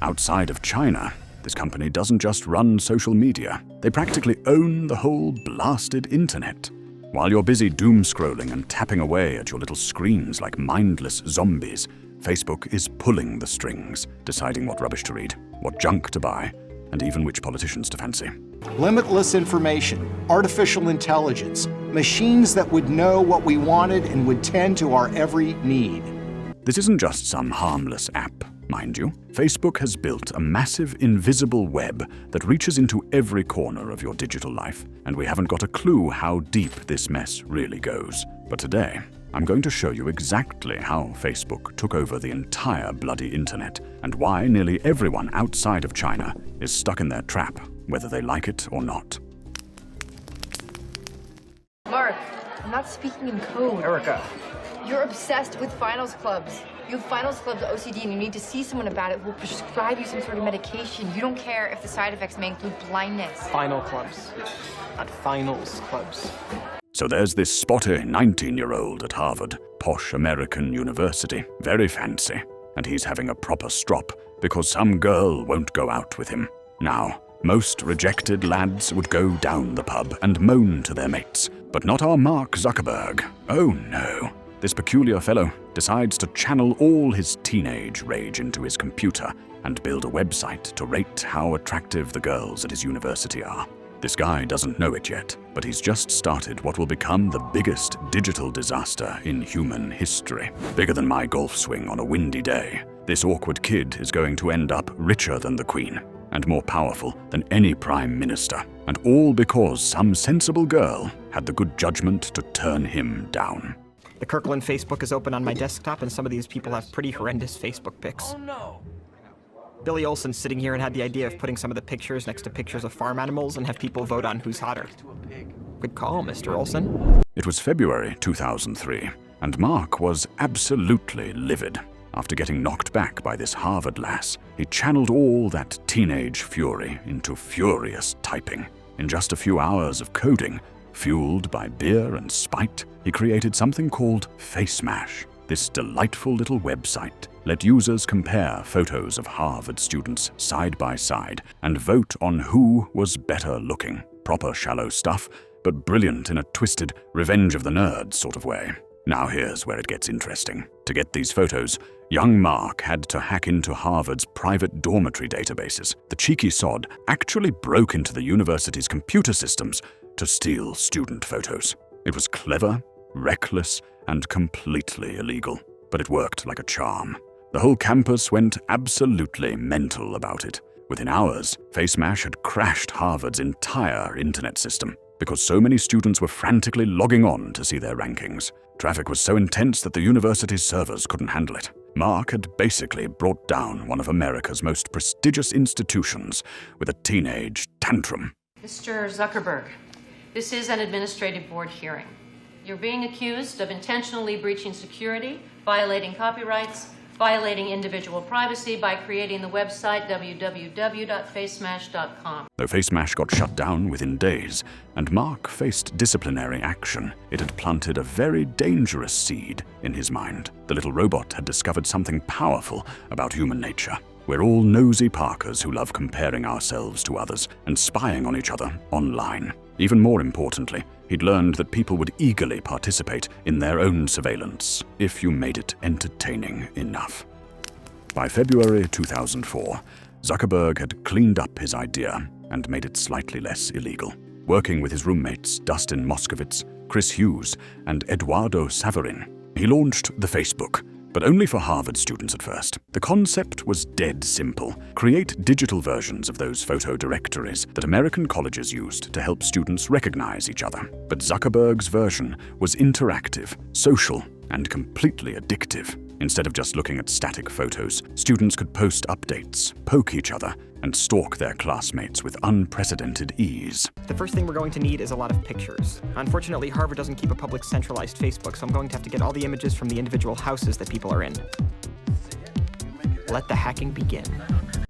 Outside of China, this company doesn't just run social media. They practically own the whole blasted internet. While you're busy doom-scrolling and tapping away at your little screens like mindless zombies, Facebook is pulling the strings, deciding what rubbish to read, what junk to buy, and even which politicians to fancy. Limitless information, artificial intelligence, machines that would know what we wanted and would tend to our every need. This isn't just some harmless app, mind you. Facebook has built a massive invisible web that reaches into every corner of your digital life, and we haven't got a clue how deep this mess really goes. But today, I'm going to show you exactly how Facebook took over the entire bloody internet and why nearly everyone outside of China is stuck in their trap, whether they like it or not. Mark, I'm not speaking in code. Erica. You're obsessed with finals clubs. You have finals clubs OCD and you need to see someone about it who will prescribe you some sort of medication. You don't care if the side effects may include blindness. Final clubs, not finals clubs. So there's this spotty 19-year-old at Harvard, posh American university, very fancy, and he's having a proper strop because some girl won't go out with him. Now, most rejected lads would go down the pub and moan to their mates, but not our Mark Zuckerberg. Oh no. This peculiar fellow decides to channel all his teenage rage into his computer and build a website to rate how attractive the girls at his university are. This guy doesn't know it yet, but he's just started what will become the biggest digital disaster in human history. Bigger than my golf swing on a windy day, this awkward kid is going to end up richer than the Queen and more powerful than any prime minister, and all because some sensible girl had the good judgment to turn him down. The Kirkland Facebook is open on my desktop, and some of these people have pretty horrendous Facebook pics. Oh no! Billy Olson's sitting here and had the idea of putting some of the pictures next to pictures of farm animals and have people vote on who's hotter. Good call, Mr. Olson. It was February 2003, and Mark was absolutely livid. After getting knocked back by this Harvard lass, he channeled all that teenage fury into furious typing. In just a few hours of coding, fueled by beer and spite, he created something called FaceMash. This delightful little website let users compare photos of Harvard students side by side and vote on who was better looking. Proper shallow stuff, but brilliant in a twisted Revenge of the Nerds sort of way. Now here's where it gets interesting. To get these photos, young Mark had to hack into Harvard's private dormitory databases. The cheeky sod actually broke into the university's computer systems to steal student photos. It was clever, reckless, and completely illegal, but it worked like a charm. The whole campus went absolutely mental about it. Within hours, FaceMash had crashed Harvard's entire internet system because so many students were frantically logging on to see their rankings. Traffic was so intense that the university's servers couldn't handle it. Mark had basically brought down one of America's most prestigious institutions with a teenage tantrum. Mr. Zuckerberg, this is an administrative board hearing. You're being accused of intentionally breaching security, violating copyrights, violating individual privacy by creating the website www.facemash.com. Though FaceMash got shut down within days, and Mark faced disciplinary action, it had planted a very dangerous seed in his mind. The little robot had discovered something powerful about human nature. We're all nosy Parkers who love comparing ourselves to others and spying on each other online. Even more importantly, he'd learned that people would eagerly participate in their own surveillance if you made it entertaining enough. By February 2004, Zuckerberg had cleaned up his idea and made it slightly less illegal. Working with his roommates Dustin Moskovitz, Chris Hughes, and Eduardo Saverin, he launched the Facebook, but only for Harvard students at first. The concept was dead simple. Create digital versions of those photo directories that American colleges used to help students recognize each other. But Zuckerberg's version was interactive, social, and completely addictive. Instead of just looking at static photos, students could post updates, poke each other, and stalk their classmates with unprecedented ease. The first thing we're going to need is a lot of pictures. Unfortunately, Harvard doesn't keep a public centralized Facebook, so I'm going to have to get all the images from the individual houses that people are in. Let the hacking begin.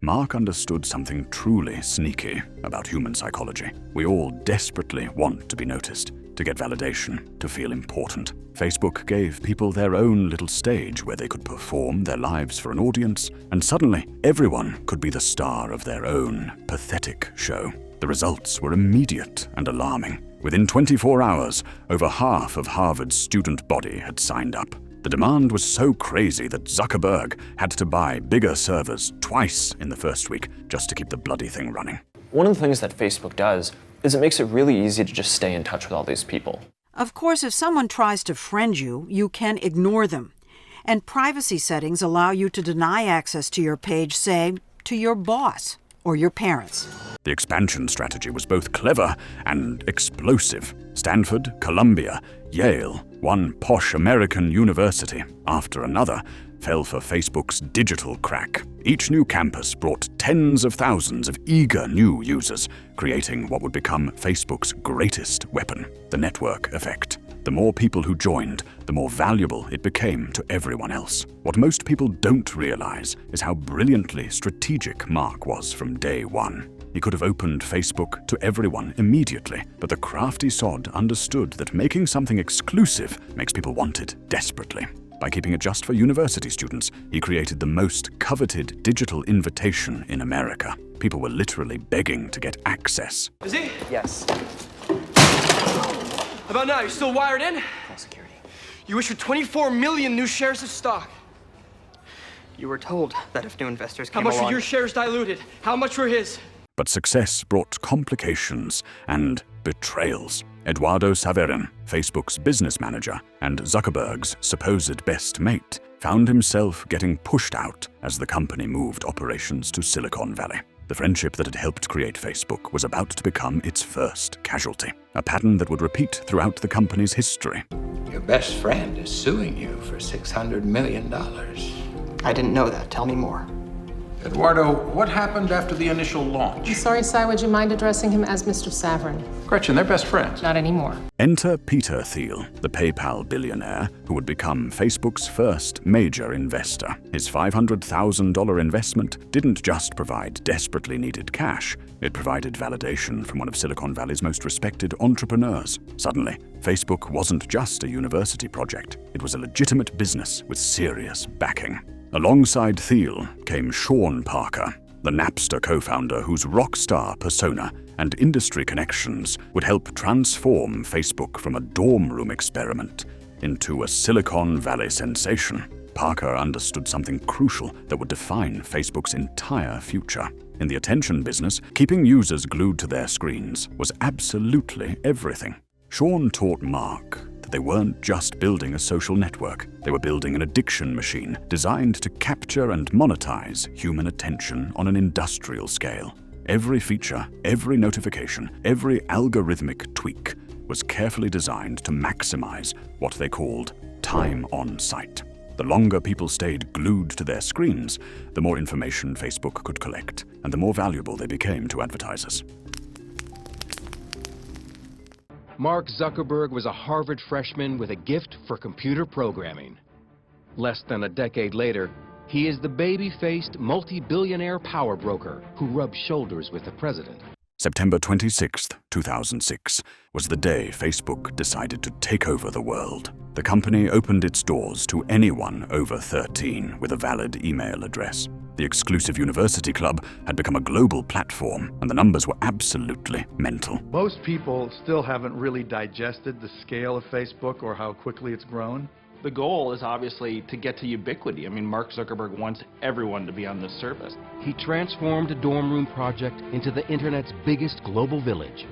Mark understood something truly sneaky about human psychology. We all desperately want to be noticed. to get validation, to feel important. Facebook gave people their own little stage where they could perform their lives for an audience, and suddenly everyone could be the star of their own pathetic show. The results were immediate and alarming. Within 24 hours, over half of Harvard's student body had signed up. The demand was so crazy that Zuckerberg had to buy bigger servers twice in the first week just to keep the bloody thing running. One of the things that Facebook does is it makes it really easy to just stay in touch with all these people. Of course, if someone tries to friend you, you can ignore them. And privacy settings allow you to deny access to your page, say, to your boss or your parents. The expansion strategy was both clever and explosive. Stanford, Columbia, Yale, one posh American university after another fell for Facebook's digital crack. Each new campus brought tens of thousands of eager new users, creating what would become Facebook's greatest weapon, the network effect. The more people who joined, the more valuable it became to everyone else. What most people don't realize is how brilliantly strategic Mark was from day one. He could have opened Facebook to everyone immediately, but the crafty sod understood that making something exclusive makes people want it desperately. By keeping it just for university students, he created the most coveted digital invitation in America. People were literally begging to get access. Is he? Yes. How about now? You still wired in? Full security. You issued 24 million new shares of stock. You were told that if new investors How came much along... were your shares diluted? How much were his? But success brought complications and betrayals. Eduardo Saverin, Facebook's business manager and Zuckerberg's supposed best mate, found himself getting pushed out as the company moved operations to Silicon Valley. The friendship that had helped create Facebook was about to become its first casualty, a pattern that would repeat throughout the company's history. Your best friend is suing you for $600 million. I didn't know that. Tell me more. Eduardo, what happened after the initial launch? I'm sorry, Cy, would you mind addressing him as Mr. Saverin? Gretchen, they're best friends. Not anymore. Enter Peter Thiel, the PayPal billionaire who would become Facebook's first major investor. His $500,000 investment didn't just provide desperately needed cash, it provided validation from one of Silicon Valley's most respected entrepreneurs. Suddenly, Facebook wasn't just a university project, it was a legitimate business with serious backing. Alongside Thiel came Sean Parker, the Napster co-founder whose rock star persona and industry connections would help transform Facebook from a dorm room experiment into a Silicon Valley sensation. Parker understood something crucial that would define Facebook's entire future. In the attention business, keeping users glued to their screens was absolutely everything. Sean taught Mark that they weren't just building a social network, they were building an addiction machine designed to capture and monetize human attention on an industrial scale. Every feature, every notification, every algorithmic tweak was carefully designed to maximize what they called time on site. The longer people stayed glued to their screens, the more information Facebook could collect, and the more valuable they became to advertisers. Mark Zuckerberg was a Harvard freshman with a gift for computer programming. Less than a decade later, he is the baby-faced, multi-billionaire power broker who rubs shoulders with the president. September 26, 2006, was the day Facebook decided to take over the world. The company opened its doors to anyone over 13 with a valid email address. The exclusive university club had become a global platform, and the numbers were absolutely mental. Most people still haven't really digested the scale of Facebook or how quickly it's grown. The goal is obviously to get to ubiquity. I mean, Mark Zuckerberg wants everyone to be on this service. He transformed a dorm room project into the internet's biggest global village.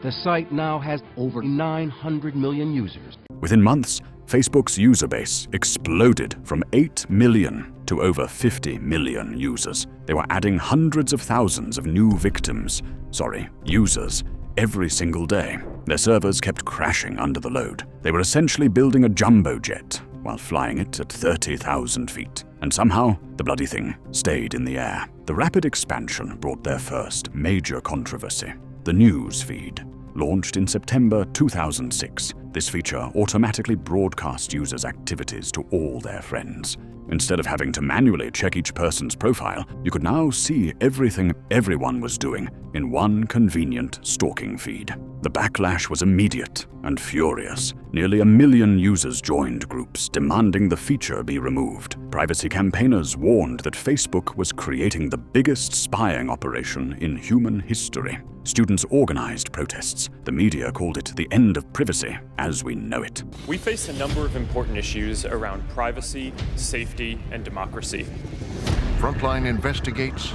The site now has over 900 million users. Within months, Facebook's user base exploded from 8 million to over 50 million users. They were adding hundreds of thousands of new users, every single day. Their servers kept crashing under the load. They were essentially building a jumbo jet while flying it at 30,000 feet. And somehow, the bloody thing stayed in the air. The rapid expansion brought their first major controversy: the news feed. Launched in September 2006, this feature automatically broadcast users' activities to all their friends. Instead of having to manually check each person's profile, you could now see everything everyone was doing in one convenient stalking feed. The backlash was immediate and furious. Nearly 1 million users joined groups demanding the feature be removed. Privacy campaigners warned that Facebook was creating the biggest spying operation in human history. Students organized protests. The media called it the end of privacy as we know it. We face a number of important issues around privacy, safety, and democracy. Frontline investigates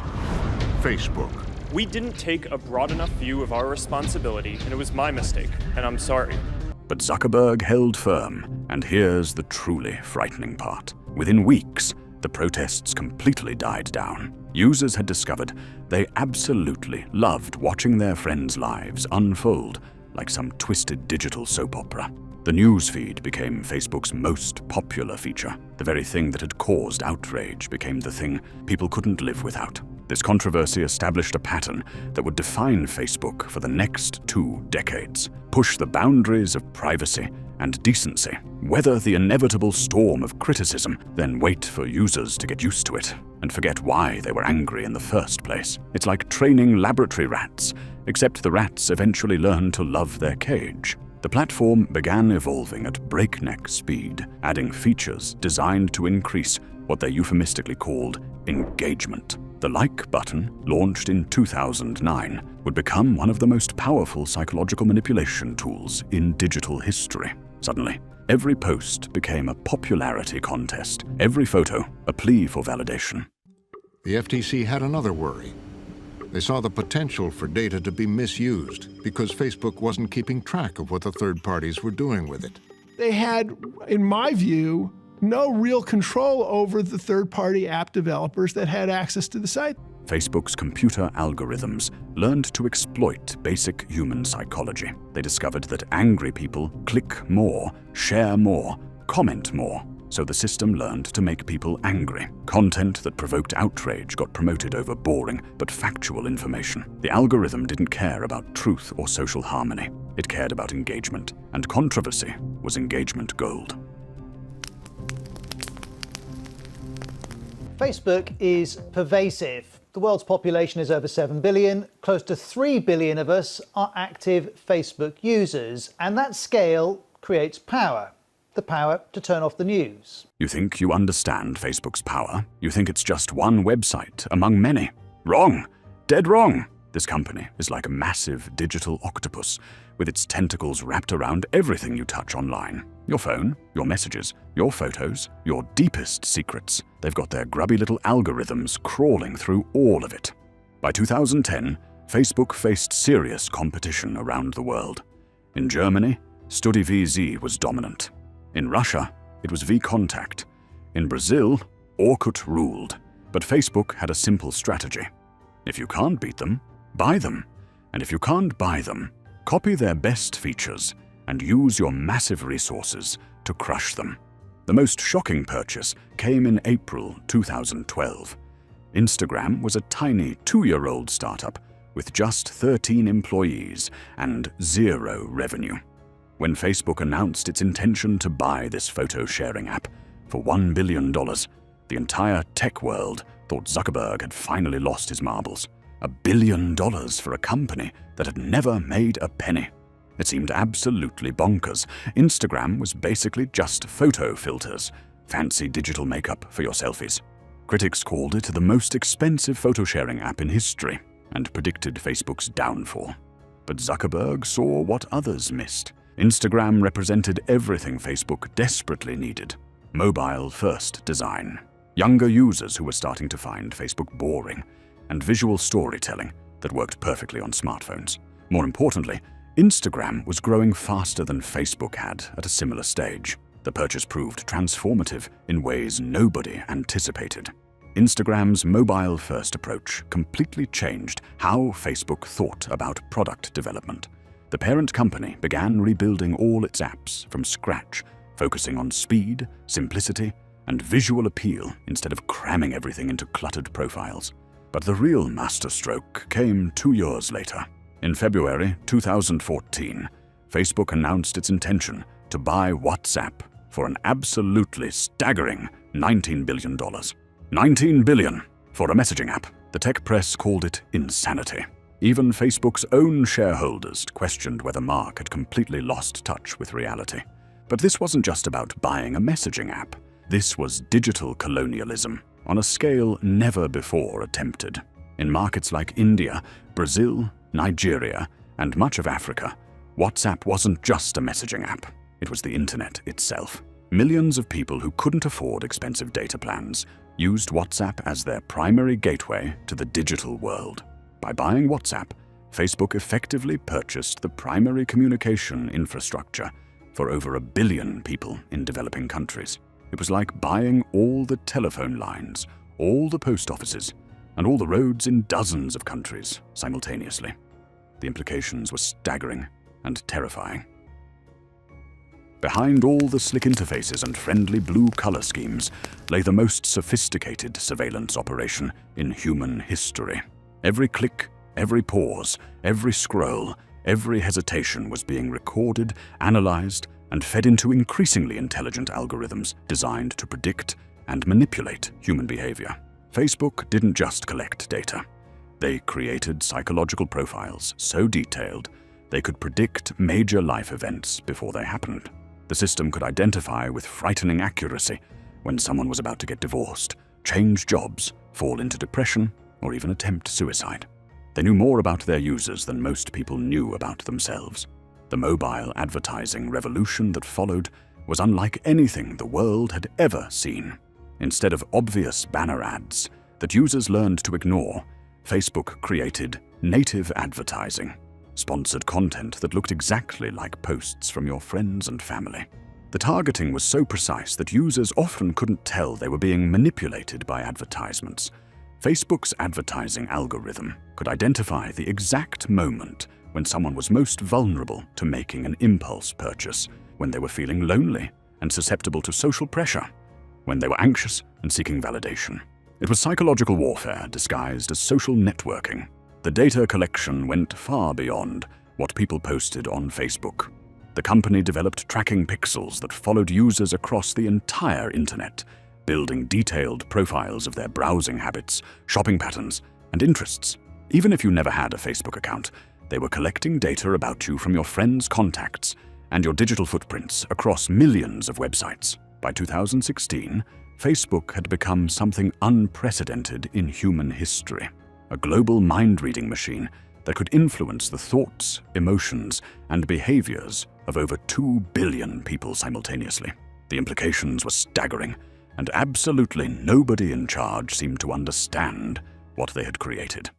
Facebook. We didn't take a broad enough view of our responsibility, and it was my mistake, and I'm sorry. But Zuckerberg held firm, and here's the truly frightening part. Within weeks, the protests completely died down. Users had discovered they absolutely loved watching their friends' lives unfold like some twisted digital soap opera. The newsfeed became Facebook's most popular feature. The very thing that had caused outrage became the thing people couldn't live without. This controversy established a pattern that would define Facebook for the next 2 decades, push the boundaries of privacy and decency, weather the inevitable storm of criticism, then wait for users to get used to it and forget why they were angry in the first place. It's like training laboratory rats, except the rats eventually learn to love their cage. The platform began evolving at breakneck speed, adding features designed to increase what they euphemistically called engagement. The like button, launched in 2009, would become one of the most powerful psychological manipulation tools in digital history. Suddenly, every post became a popularity contest, every photo a plea for validation. The FTC had another worry. They saw the potential for data to be misused because Facebook wasn't keeping track of what the third parties were doing with it. They had, in my view, no real control over the third-party app developers that had access to the site. Facebook's computer algorithms learned to exploit basic human psychology. They discovered that angry people click more, share more, comment more. So the system learned to make people angry. Content that provoked outrage got promoted over boring but factual information. The algorithm didn't care about truth or social harmony. It cared about engagement, and controversy was engagement gold. Facebook is pervasive. The world's population is over 7 billion. Close to 3 billion of us are active Facebook users, and that scale creates power. The power to turn off the news. You think you understand Facebook's power? You think it's just one website among many? Wrong! Dead wrong! This company is like a massive digital octopus with its tentacles wrapped around everything you touch online. Your phone, your messages, your photos, your deepest secrets. They've got their grubby little algorithms crawling through all of it. By 2010, Facebook faced serious competition around the world. In Germany, StudiVZ was dominant. In Russia, it was vContact. In Brazil, Orkut ruled. But Facebook had a simple strategy. If you can't beat them, buy them. And if you can't buy them, copy their best features and use your massive resources to crush them. The most shocking purchase came in April 2012. Instagram was a tiny 2-year-old startup with just 13 employees and 0 revenue. When Facebook announced its intention to buy this photo-sharing app for $1 billion, the entire tech world thought Zuckerberg had finally lost his marbles. $1 billion for a company that had never made a penny. It seemed absolutely bonkers. Instagram was basically just photo filters, fancy digital makeup for your selfies. Critics called it the most expensive photo-sharing app in history and predicted Facebook's downfall. But Zuckerberg saw what others missed. Instagram represented everything Facebook desperately needed. Mobile-first design. Younger users who were starting to find Facebook boring, and visual storytelling that worked perfectly on smartphones. More importantly, Instagram was growing faster than Facebook had at a similar stage. The purchase proved transformative in ways nobody anticipated. Instagram's mobile-first approach completely changed how Facebook thought about product development. The parent company began rebuilding all its apps from scratch, focusing on speed, simplicity, and visual appeal instead of cramming everything into cluttered profiles. But the real masterstroke came 2 years later. In February 2014, Facebook announced its intention to buy WhatsApp for an absolutely staggering $19 billion. $19 billion for a messaging app. The tech press called it insanity. Even Facebook's own shareholders questioned whether Mark had completely lost touch with reality. But this wasn't just about buying a messaging app. This was digital colonialism on a scale never before attempted. In markets like India, Brazil, Nigeria, and much of Africa, WhatsApp wasn't just a messaging app. It was the internet itself. Millions of people who couldn't afford expensive data plans used WhatsApp as their primary gateway to the digital world. By buying WhatsApp, Facebook effectively purchased the primary communication infrastructure for over 1 billion people in developing countries. It was like buying all the telephone lines, all the post offices, and all the roads in dozens of countries simultaneously. The implications were staggering and terrifying. Behind all the slick interfaces and friendly blue color schemes lay the most sophisticated surveillance operation in human history. Every click, every pause, every scroll, every hesitation was being recorded, analyzed, and fed into increasingly intelligent algorithms designed to predict and manipulate human behavior. Facebook didn't just collect data. They created psychological profiles so detailed they could predict major life events before they happened. The system could identify with frightening accuracy when someone was about to get divorced, change jobs, fall into depression, or even attempt suicide. They knew more about their users than most people knew about themselves. The mobile advertising revolution that followed was unlike anything the world had ever seen. Instead of obvious banner ads that users learned to ignore, Facebook created native advertising, sponsored content that looked exactly like posts from your friends and family. The targeting was so precise that users often couldn't tell they were being manipulated by advertisements. Facebook's advertising algorithm could identify the exact moment when someone was most vulnerable to making an impulse purchase, when they were feeling lonely and susceptible to social pressure, when they were anxious and seeking validation. It was psychological warfare disguised as social networking. The data collection went far beyond what people posted on Facebook. The company developed tracking pixels that followed users across the entire internet, building detailed profiles of their browsing habits, shopping patterns, and interests. Even if you never had a Facebook account, they were collecting data about you from your friends' contacts and your digital footprints across millions of websites. By 2016, Facebook had become something unprecedented in human history. A global mind-reading machine that could influence the thoughts, emotions, and behaviors of over 2 billion people simultaneously. The implications were staggering, and absolutely nobody in charge seemed to understand what they had created.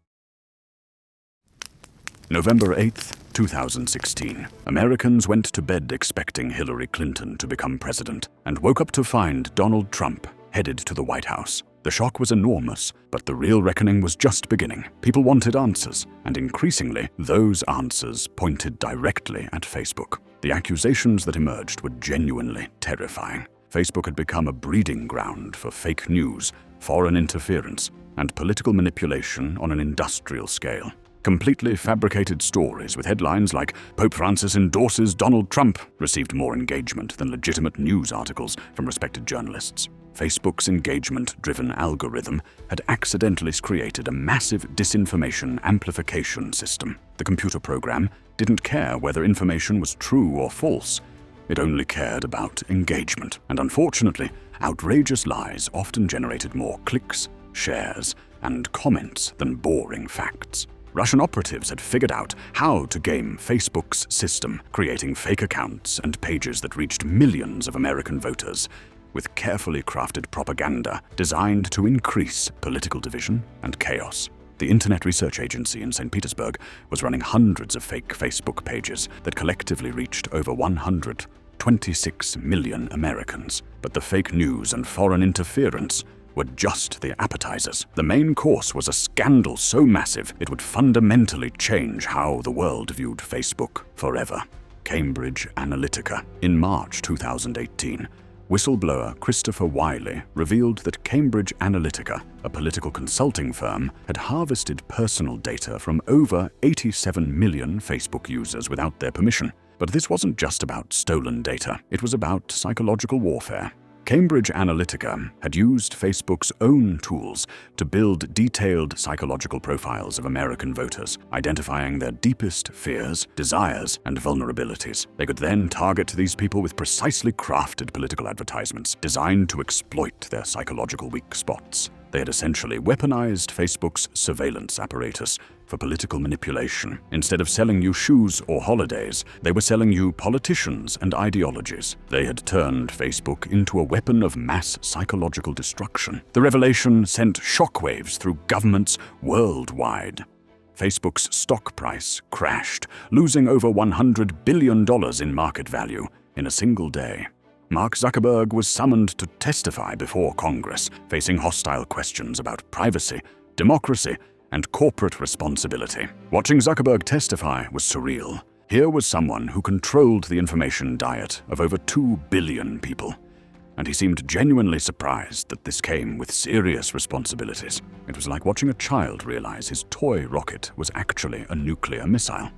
November 8th, 2016. Americans went to bed expecting Hillary Clinton to become president and woke up to find Donald Trump headed to the White House. The shock was enormous, but the real reckoning was just beginning. People wanted answers, and increasingly, those answers pointed directly at Facebook. The accusations that emerged were genuinely terrifying. Facebook had become a breeding ground for fake news, foreign interference, and political manipulation on an industrial scale. Completely fabricated stories with headlines like "Pope Francis endorses Donald Trump" received more engagement than legitimate news articles from respected journalists. Facebook's engagement-driven algorithm had accidentally created a massive disinformation amplification system. The computer program didn't care whether information was true or false. It only cared about engagement. And unfortunately, outrageous lies often generated more clicks, shares, and comments than boring facts. Russian operatives had figured out how to game Facebook's system, creating fake accounts and pages that reached millions of American voters, with carefully crafted propaganda designed to increase political division and chaos. The Internet Research Agency in St. Petersburg was running hundreds of fake Facebook pages that collectively reached over 126 million Americans. But the fake news and foreign interference were just the appetizers. The main course was a scandal so massive it would fundamentally change how the world viewed Facebook forever. Cambridge Analytica. In March 2018, whistleblower Christopher Wiley revealed that Cambridge Analytica, a political consulting firm, had harvested personal data from over 87 million Facebook users without their permission. But this wasn't just about stolen data. It was about psychological warfare. Cambridge Analytica had used Facebook's own tools to build detailed psychological profiles of American voters, identifying their deepest fears, desires, and vulnerabilities. They could then target these people with precisely crafted political advertisements designed to exploit their psychological weak spots. They had essentially weaponized Facebook's surveillance apparatus for political manipulation. Instead of selling you shoes or holidays, they were selling you politicians and ideologies. They had turned Facebook into a weapon of mass psychological destruction. The revelation sent shockwaves through governments worldwide. Facebook's stock price crashed, losing over $100 billion in market value in a single day. Mark Zuckerberg was summoned to testify before Congress, facing hostile questions about privacy, democracy, and corporate responsibility. Watching Zuckerberg testify was surreal. Here was someone who controlled the information diet of over 2 billion people, and he seemed genuinely surprised that this came with serious responsibilities. It was like watching a child realize his toy rocket was actually a nuclear missile.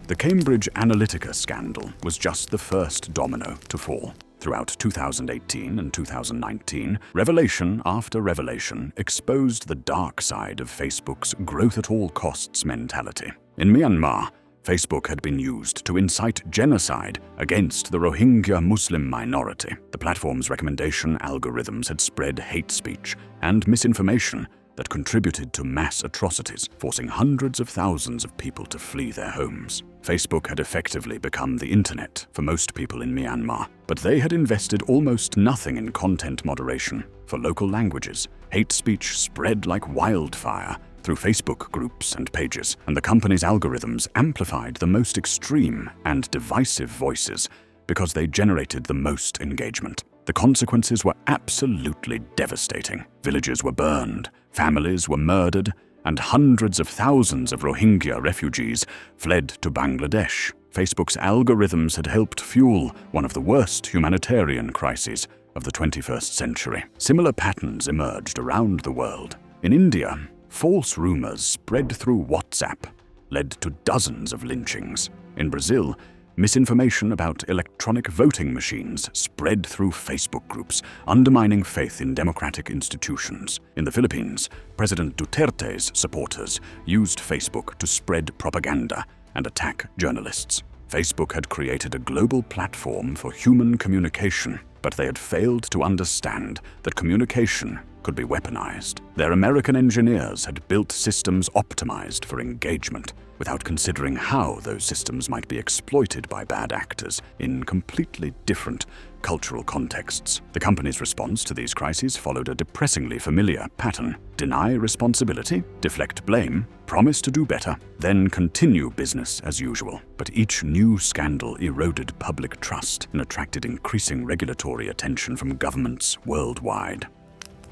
The Cambridge Analytica scandal was just the first domino to fall. Throughout 2018 and 2019, revelation after revelation exposed the dark side of Facebook's growth-at-all-costs mentality. In Myanmar, Facebook had been used to incite genocide against the Rohingya Muslim minority. The platform's recommendation algorithms had spread hate speech and misinformation that contributed to mass atrocities, forcing hundreds of thousands of people to flee their homes. Facebook had effectively become the internet for most people in Myanmar, but they had invested almost nothing in content moderation. For local languages, hate speech spread like wildfire through Facebook groups and pages, and the company's algorithms amplified the most extreme and divisive voices because they generated the most engagement. The consequences were absolutely devastating. Villages were burned, families were murdered, and hundreds of thousands of Rohingya refugees fled to Bangladesh. Facebook's algorithms had helped fuel one of the worst humanitarian crises of the 21st century. Similar patterns emerged around the world. In India, false rumors spread through WhatsApp led to dozens of lynchings. In Brazil, misinformation about electronic voting machines spread through Facebook groups, undermining faith in democratic institutions. In the Philippines, President Duterte's supporters used Facebook to spread propaganda and attack journalists. Facebook had created a global platform for human communication, but they had failed to understand that communication could be weaponized. Their American engineers had built systems optimized for engagement, without considering how those systems might be exploited by bad actors in completely different cultural contexts. The company's response to these crises followed a depressingly familiar pattern: deny responsibility, deflect blame, promise to do better, then continue business as usual. But each new scandal eroded public trust and attracted increasing regulatory attention from governments worldwide.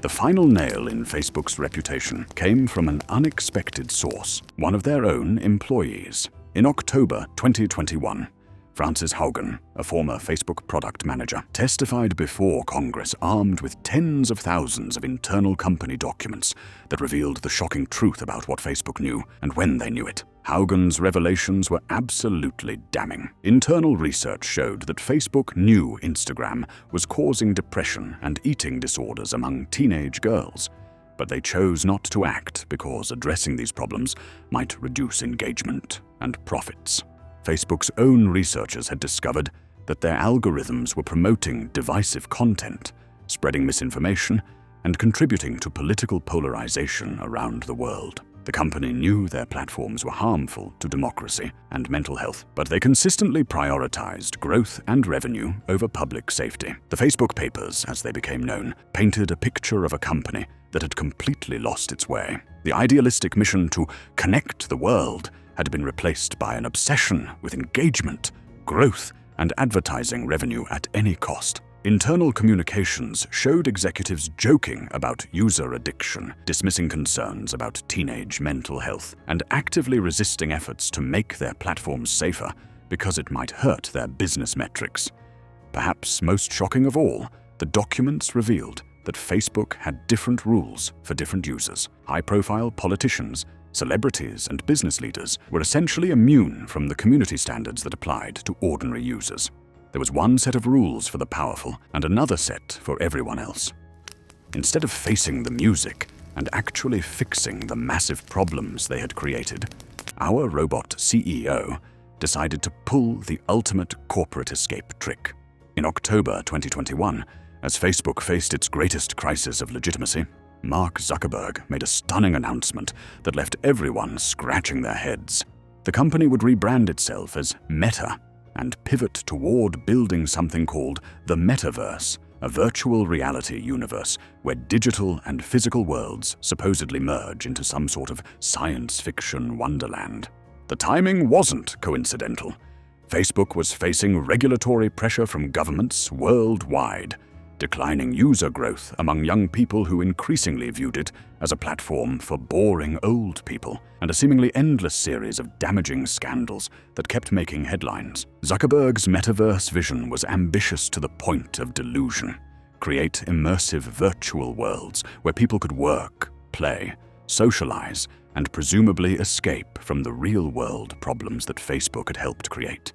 The final nail in Facebook's reputation came from an unexpected source, one of their own employees. In October 2021, Frances Haugen, a former Facebook product manager, testified before Congress armed with tens of thousands of internal company documents that revealed the shocking truth about what Facebook knew and when they knew it. Haugen's revelations were absolutely damning. Internal research showed that Facebook knew Instagram was causing depression and eating disorders among teenage girls, but they chose not to act because addressing these problems might reduce engagement and profits. Facebook's own researchers had discovered that their algorithms were promoting divisive content, spreading misinformation, and contributing to political polarization around the world. The company knew their platforms were harmful to democracy and mental health, but they consistently prioritized growth and revenue over public safety. The Facebook Papers, as they became known, painted a picture of a company that had completely lost its way. The idealistic mission to connect the world had been replaced by an obsession with engagement, growth, and advertising revenue at any cost. Internal communications showed executives joking about user addiction, dismissing concerns about teenage mental health, and actively resisting efforts to make their platforms safer because it might hurt their business metrics. Perhaps most shocking of all, the documents revealed that Facebook had different rules for different users. High-profile politicians, celebrities, and business leaders were essentially immune from the community standards that applied to ordinary users. There There was one set of rules for the powerful and another set for everyone else. Instead of facing the music and actually fixing the massive problems they had created, our robot CEO decided to pull the ultimate corporate escape trick. In October 2021, as Facebook faced its greatest crisis of legitimacy, Mark Zuckerberg made a stunning announcement that left everyone scratching their heads. The company would rebrand itself as Meta and pivot toward building something called the metaverse, a virtual reality universe where digital and physical worlds supposedly merge into some sort of science fiction wonderland. The timing wasn't coincidental. Facebook was facing regulatory pressure from governments worldwide, declining user growth among young people who increasingly viewed it as a platform for boring old people, and a seemingly endless series of damaging scandals that kept making headlines. Zuckerberg's metaverse vision was ambitious to the point of delusion. Create immersive virtual worlds where people could work, play, socialize, and presumably escape from the real-world problems that Facebook had helped create.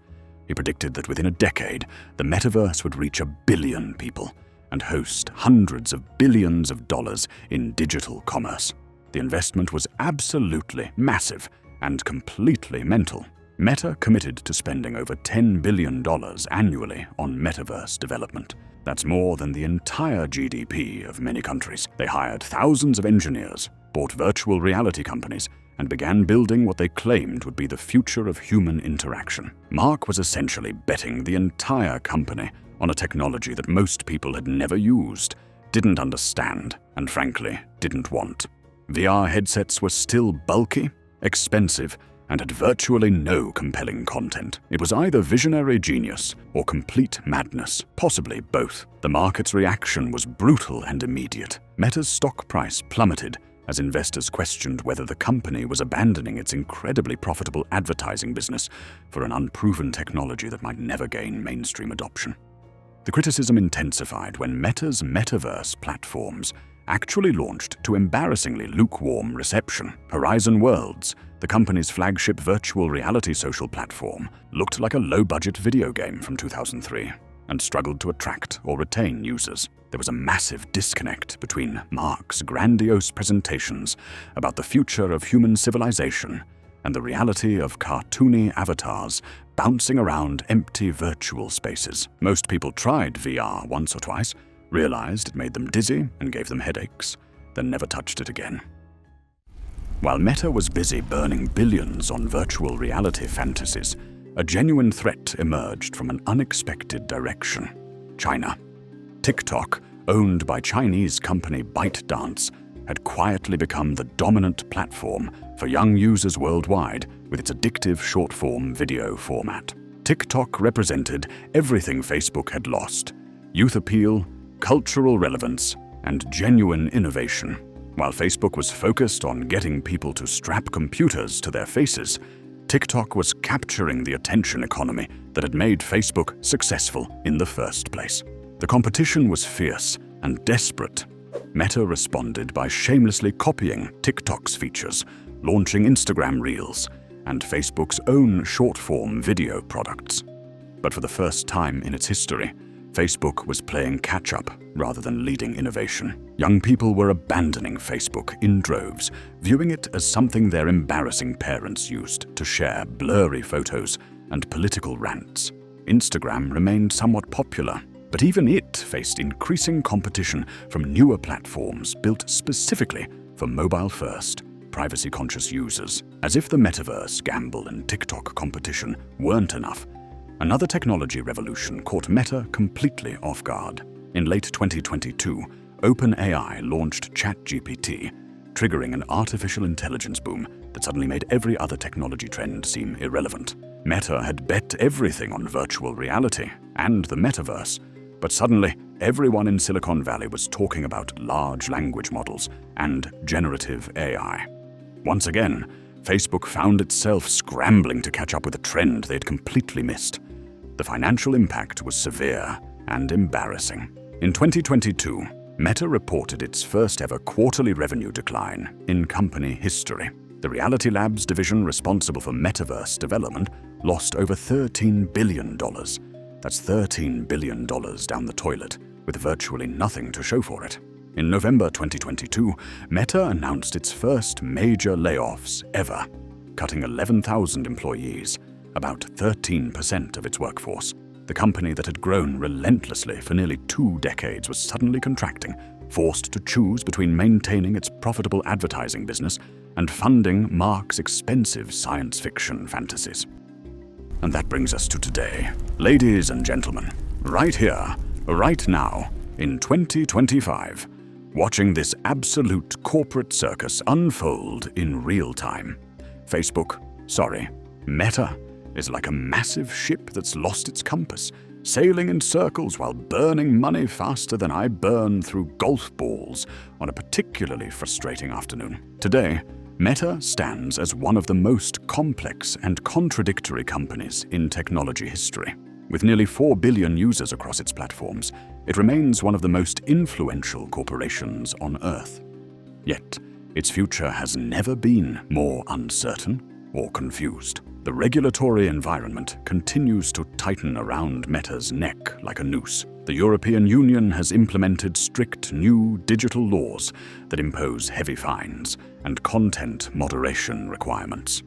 He predicted that within a decade, the metaverse would reach 1 billion people and host hundreds of billions of dollars in digital commerce. The investment was absolutely massive and completely mental. Meta committed to spending over $10 billion annually on metaverse development. That's more than the entire GDP of many countries. They hired thousands of engineers, bought virtual reality companies, and began building what they claimed would be the future of human interaction. Mark was essentially betting the entire company on a technology that most people had never used, didn't understand, and frankly, didn't want. VR headsets were still bulky, expensive, and had virtually no compelling content. It was either visionary genius or complete madness, possibly both. The market's reaction was brutal and immediate. Meta's stock price plummeted as investors questioned whether the company was abandoning its incredibly profitable advertising business for an unproven technology that might never gain mainstream adoption. The criticism intensified when Meta's metaverse platforms actually launched to embarrassingly lukewarm reception. Horizon Worlds, the company's flagship virtual reality social platform, looked like a low-budget video game from 2003 and struggled to attract or retain users. There was a massive disconnect between Mark's grandiose presentations about the future of human civilization and the reality of cartoony avatars bouncing around empty virtual spaces. Most people tried VR once or twice, realized it made them dizzy and gave them headaches, then never touched it again. While Meta was busy burning billions on virtual reality fantasies, a genuine threat emerged from an unexpected direction: China. TikTok, owned by Chinese company ByteDance, had quietly become the dominant platform for young users worldwide with its addictive short-form video format. TikTok represented everything Facebook had lost: youth appeal, cultural relevance, and genuine innovation. While Facebook was focused on getting people to strap computers to their faces, TikTok was capturing the attention economy that had made Facebook successful in the first place. The competition was fierce and desperate. Meta responded by shamelessly copying TikTok's features, launching Instagram Reels and Facebook's own short-form video products. But for the first time in its history, Facebook was playing catch-up rather than leading innovation. Young people were abandoning Facebook in droves, viewing it as something their embarrassing parents used to share blurry photos and political rants. Instagram remained somewhat popular, but even it faced increasing competition from newer platforms built specifically for mobile-first, privacy-conscious users. As if the metaverse gamble and TikTok competition weren't enough, another technology revolution caught Meta completely off guard. In late 2022, OpenAI launched ChatGPT, triggering an artificial intelligence boom that suddenly made every other technology trend seem irrelevant. Meta had bet everything on virtual reality and the metaverse, but suddenly everyone in Silicon Valley was talking about large language models and generative AI. Once again, Facebook found itself scrambling to catch up with a trend they had completely missed. The financial impact was severe and embarrassing. In 2022, Meta reported its first-ever quarterly revenue decline in company history. The Reality Labs division responsible for metaverse development lost over $13 billion. That's $13 billion down the toilet, with virtually nothing to show for it. In November 2022, Meta announced its first major layoffs ever, cutting 11,000 employees, about 13% of its workforce. The company that had grown relentlessly for nearly 2 decades was suddenly contracting, forced to choose between maintaining its profitable advertising business and funding Mark's expensive science fiction fantasies. And that brings us to today. Ladies and gentlemen, right here, right now, in 2025, watching this absolute corporate circus unfold in real time. Meta, is like a massive ship that's lost its compass, sailing in circles while burning money faster than I burn through golf balls on a particularly frustrating afternoon. Today, Meta stands as one of the most complex and contradictory companies in technology history. With nearly 4 billion users across its platforms, it remains one of the most influential corporations on Earth. Yet, its future has never been more uncertain or confused. The regulatory environment continues to tighten around Meta's neck like a noose. The European Union has implemented strict new digital laws that impose heavy fines and content moderation requirements.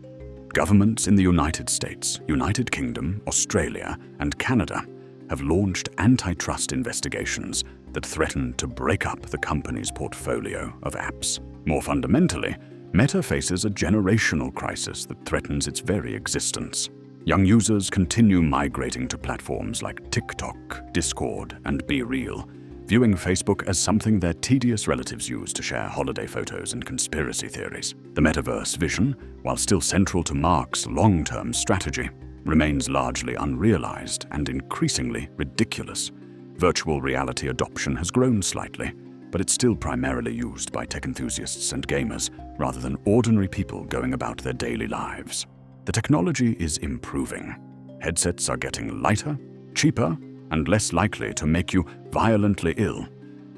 Governments in the United States, United Kingdom, Australia, and Canada have launched antitrust investigations that threaten to break up the company's portfolio of apps. More fundamentally, Meta faces a generational crisis that threatens its very existence. Young users continue migrating to platforms like TikTok, Discord, and BeReal, viewing Facebook as something their tedious relatives use to share holiday photos and conspiracy theories. The metaverse vision, while still central to Mark's long-term strategy, remains largely unrealized and increasingly ridiculous. Virtual reality adoption has grown slightly, but it's still primarily used by tech enthusiasts and gamers, rather than ordinary people going about their daily lives. The technology is improving. Headsets are getting lighter, cheaper, and less likely to make you violently ill.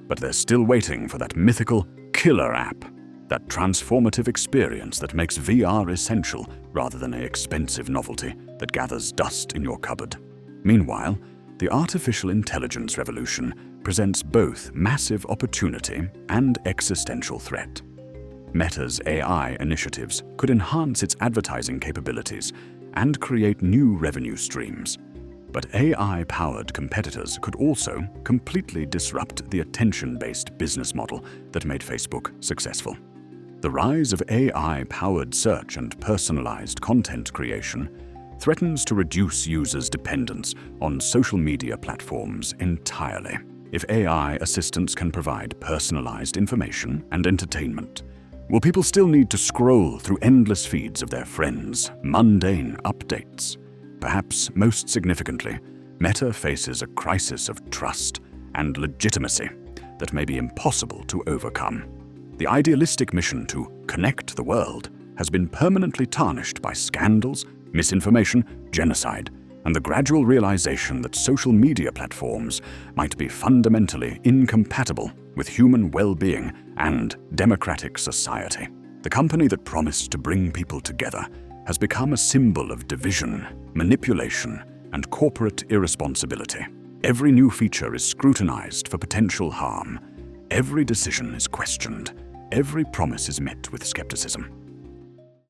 But they're still waiting for that mythical killer app, that transformative experience that makes VR essential rather than an expensive novelty that gathers dust in your cupboard. Meanwhile, the artificial intelligence revolution presents both massive opportunity and existential threat. Meta's AI initiatives could enhance its advertising capabilities and create new revenue streams. But AI-powered competitors could also completely disrupt the attention-based business model that made Facebook successful. The rise of AI-powered search and personalized content creation threatens to reduce users' dependence on social media platforms entirely. If AI assistants can provide personalized information and entertainment, will people still need to scroll through endless feeds of their friends' mundane updates? Perhaps most significantly, Meta faces a crisis of trust and legitimacy that may be impossible to overcome. The idealistic mission to connect the world has been permanently tarnished by scandals, misinformation, genocide, and the gradual realization that social media platforms might be fundamentally incompatible with human well-being and democratic society. The company that promised to bring people together has become a symbol of division, manipulation, and corporate irresponsibility. Every new feature is scrutinized for potential harm. Every decision is questioned. Every promise is met with skepticism.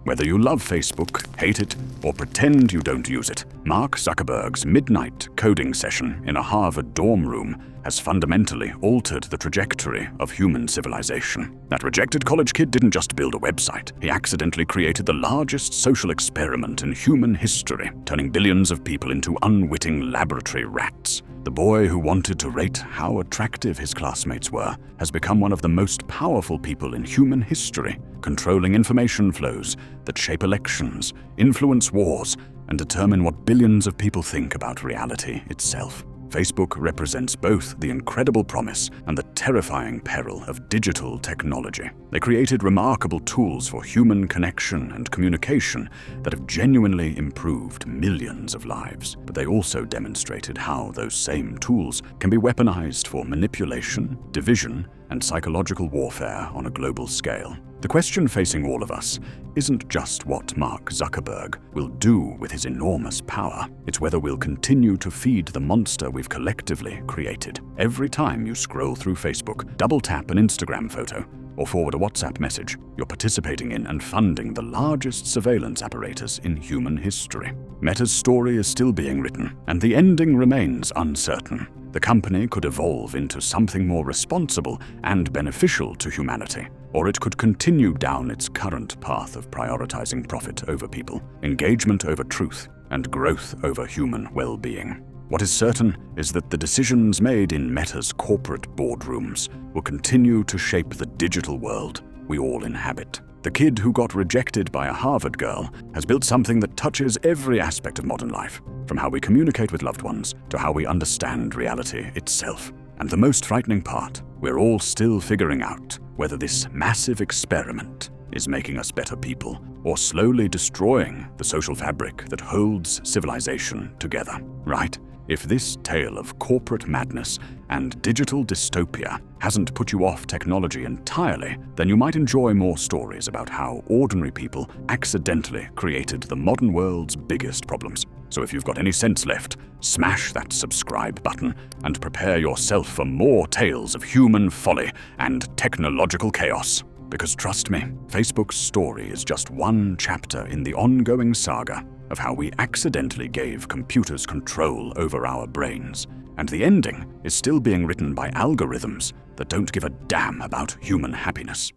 Whether you love Facebook, hate it, or pretend you don't use it, Mark Zuckerberg's midnight coding session in a Harvard dorm room has fundamentally altered the trajectory of human civilization. That rejected college kid didn't just build a website. He accidentally created the largest social experiment in human history, turning billions of people into unwitting laboratory rats. The boy who wanted to rate how attractive his classmates were has become one of the most powerful people in human history, controlling information flows that shape elections, influence wars, and determine what billions of people think about reality itself. Facebook represents both the incredible promise and the terrifying peril of digital technology. They created remarkable tools for human connection and communication that have genuinely improved millions of lives. But they also demonstrated how those same tools can be weaponized for manipulation, division, and psychological warfare on a global scale. The question facing all of us isn't just what Mark Zuckerberg will do with his enormous power. It's whether we'll continue to feed the monster we've collectively created. Every time you scroll through Facebook, double tap an Instagram photo, or forward a WhatsApp message, you're participating in and funding the largest surveillance apparatus in human history. Meta's story is still being written, and the ending remains uncertain. The company could evolve into something more responsible and beneficial to humanity, or it could continue down its current path of prioritizing profit over people, engagement over truth, and growth over human well-being. What is certain is that the decisions made in Meta's corporate boardrooms will continue to shape the digital world we all inhabit. The kid who got rejected by a Harvard girl has built something that touches every aspect of modern life, from how we communicate with loved ones to how we understand reality itself. And the most frightening part, we're all still figuring out whether this massive experiment is making us better people or slowly destroying the social fabric that holds civilization together, right? If this tale of corporate madness and digital dystopia hasn't put you off technology entirely, then you might enjoy more stories about how ordinary people accidentally created the modern world's biggest problems. So if you've got any sense left, smash that subscribe button and prepare yourself for more tales of human folly and technological chaos. Because trust me, Facebook's story is just one chapter in the ongoing saga of how we accidentally gave computers control over our brains. And the ending is still being written by algorithms that don't give a damn about human happiness.